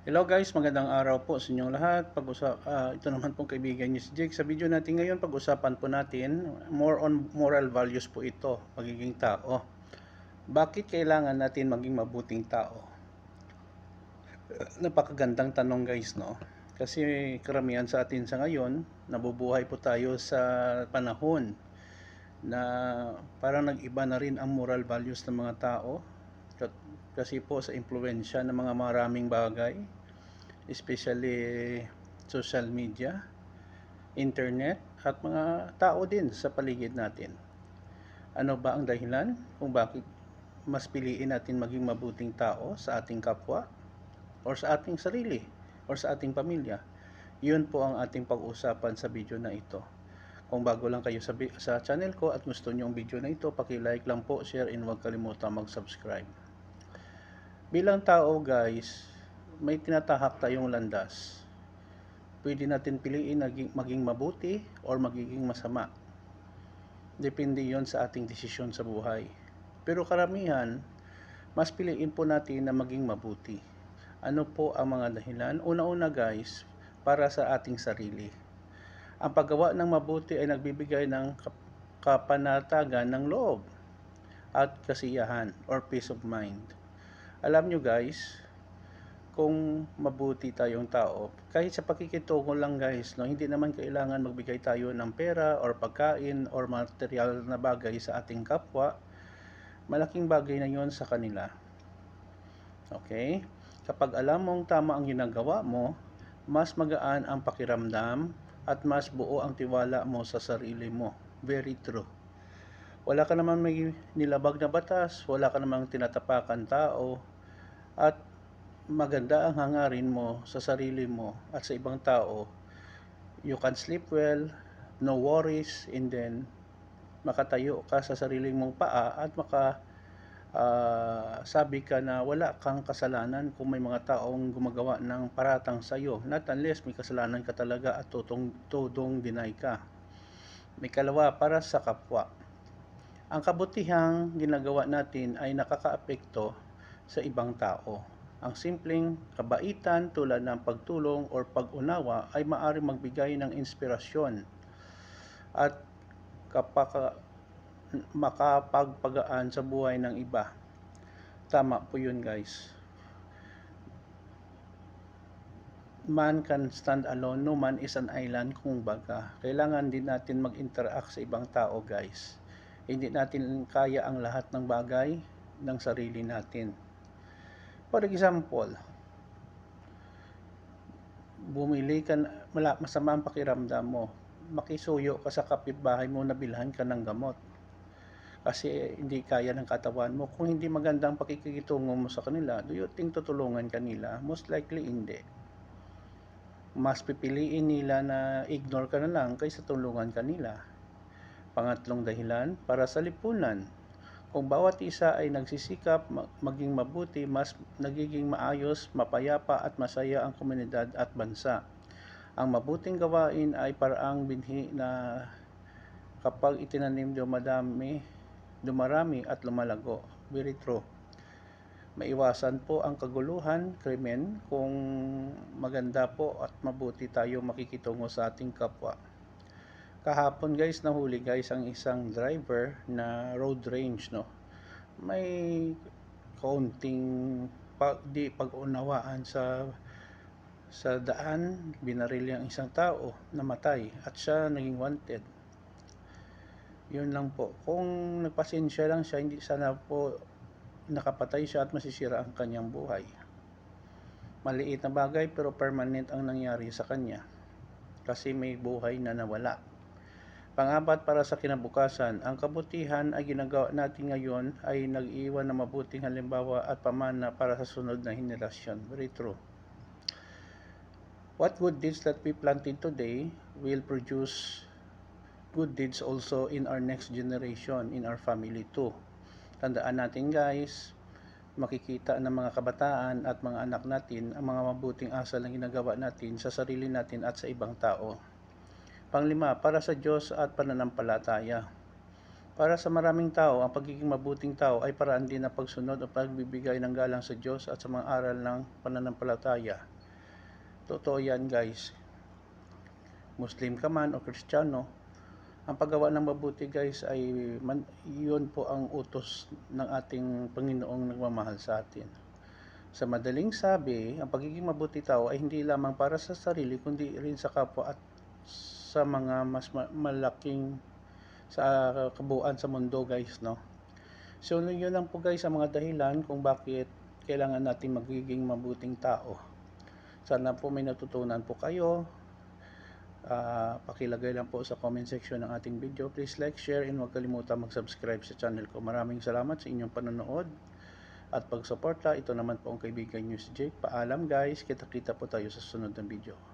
Hello guys, magandang araw po sa inyong lahat. Ito naman pong kaibigan niyo si Jake. Sa video natin ngayon, pag-usapan po natin more on moral values po ito, pagiging tao. Bakit kailangan natin maging mabuting tao? Napakagandang tanong guys, no? Kasi karamihan sa atin sa ngayon, nabubuhay po tayo sa panahon na parang nag-iba na rin ang moral values ng mga tao. Kasi po sa impluensya ng mga maraming bagay, especially social media, internet, at mga tao din sa paligid natin. Ano ba ang dahilan kung bakit mas piliin natin maging mabuting tao sa ating kapwa or sa ating sarili or sa ating pamilya? Yun po ang ating pag-uusapan sa video na ito. Kung bago lang kayo sa channel ko at gusto nyo ang video na ito, paki-like lang po, share, and huwag kalimutan mag-subscribe. Bilang tao guys, may tinatahak tayong landas. Pwede natin piliin maging mabuti or magiging masama. Depende yon sa ating desisyon sa buhay. Pero karamihan, mas piliin po natin na maging mabuti. Ano po ang mga dahilan? Una-una guys, para sa ating sarili. Ang paggawa ng mabuti ay nagbibigay ng kapanatagan ng loob at kasiyahan or peace of mind. Alam nyo guys, kung mabuti tayong tao, kahit sa pakikitungo lang guys, no, hindi naman kailangan magbigay tayo ng pera or pagkain or material na bagay sa ating kapwa. Malaking bagay na yon sa kanila. Okay? Kapag alam mong tama ang ginagawa mo, mas magaan ang pakiramdam at mas buo ang tiwala mo sa sarili mo. Very true. Wala ka namang may nilabag na batas, wala ka namang tinatapakan tao, at maganda ang hangarin mo sa sarili mo at sa ibang tao. You can sleep well, no worries, and then makatayo ka sa sariling mong paa at sabi ka na wala kang kasalanan kung may mga taong gumagawa ng paratang sa iyo. Not unless may kasalanan ka talaga at tudong deny ka. May kalawa, para sa kapwa. Ang kabutihang ginagawa natin ay nakakaapekto sa ibang tao. Ang simpleng kabaitan tulad ng pagtulong o pag-unawa ay maaaring magbigay ng inspirasyon at makapagpagaan sa buhay ng iba. Tama po yun guys. Man can stand alone, no man is an island, kung baga. Kailangan din natin mag-interact sa ibang tao guys. Hindi natin kaya ang lahat ng bagay ng sarili natin. For example, bumili ka, masama ang pakiramdam mo, makisuyo ka sa kapitbahay mo na bilhan ka ng gamot. Kasi hindi kaya ng katawan mo. Kung hindi magandang pakikitungo mo sa kanila, do you think tutulungan kanila? Most likely hindi. Mas pipiliin nila na ignore ka na lang kaysa tulungan kanila. Pangatlong dahilan, para sa lipunan. Kung bawat isa ay nagsisikap maging mabuti, mas nagiging maayos, mapayapa at masaya ang komunidad at bansa. Ang mabuting gawain ay paraang binhi na kapag itinanim dumarami at lumalago. Very true. Maiwasan po ang kaguluhan, krimen, kung maganda po at mabuti tayo makikitungo sa ating kapwa. Kahapon guys, nahuli guys ang isang driver na road rage, no. May kaunting pag-unawaan sa daan, binaril yung isang tao, namatay at siya naging wanted. Yun lang po. Kung nagpasensya lang siya, hindi sana po nakapatay siya at masisira ang kanyang buhay. Maliit na bagay pero permanent ang nangyari sa kanya kasi may buhay na nawala. Pang-apat, para sa kinabukasan. Ang kabutihan ay ginagawa natin ngayon ay nag-iwan ng mabuting halimbawa at pamana para sa sunod na henerasyon. Very true. What good deeds that we planted today will produce good deeds also in our next generation, in our family too. Tandaan natin guys, makikita ng mga kabataan at mga anak natin ang mga mabuting asal na ginagawa natin sa sarili natin at sa ibang tao. Panglima, para sa Diyos at pananampalataya. Para sa maraming tao, ang pagiging mabuting tao ay paraan din ng pagsunod o pagbibigay ng galang sa Diyos at sa mga aral ng pananampalataya. Totoo yan guys. Muslim ka man o Kristiyano, ang paggawa ng mabuti guys ay yun po ang utos ng ating Panginoong nagmamahal sa atin. Sa madaling sabi, ang pagiging mabuti tao ay hindi lamang para sa sarili kundi rin sa kapwa at sa mga mas malaking sa kabuuan sa mundo guys, no? So yun lang po guys ang mga dahilan kung bakit kailangan natin magiging mabuting tao. Sana po may natutunan po kayo. Pakilagay lang po sa comment section ng ating video. Please like, share, and huwag kalimutan mag-subscribe sa channel ko. Maraming salamat sa inyong panonood at pagsuporta. Ito naman po ang kaibigan nyo si Jake. Paalam guys, kita-kita po tayo sa susunod na video.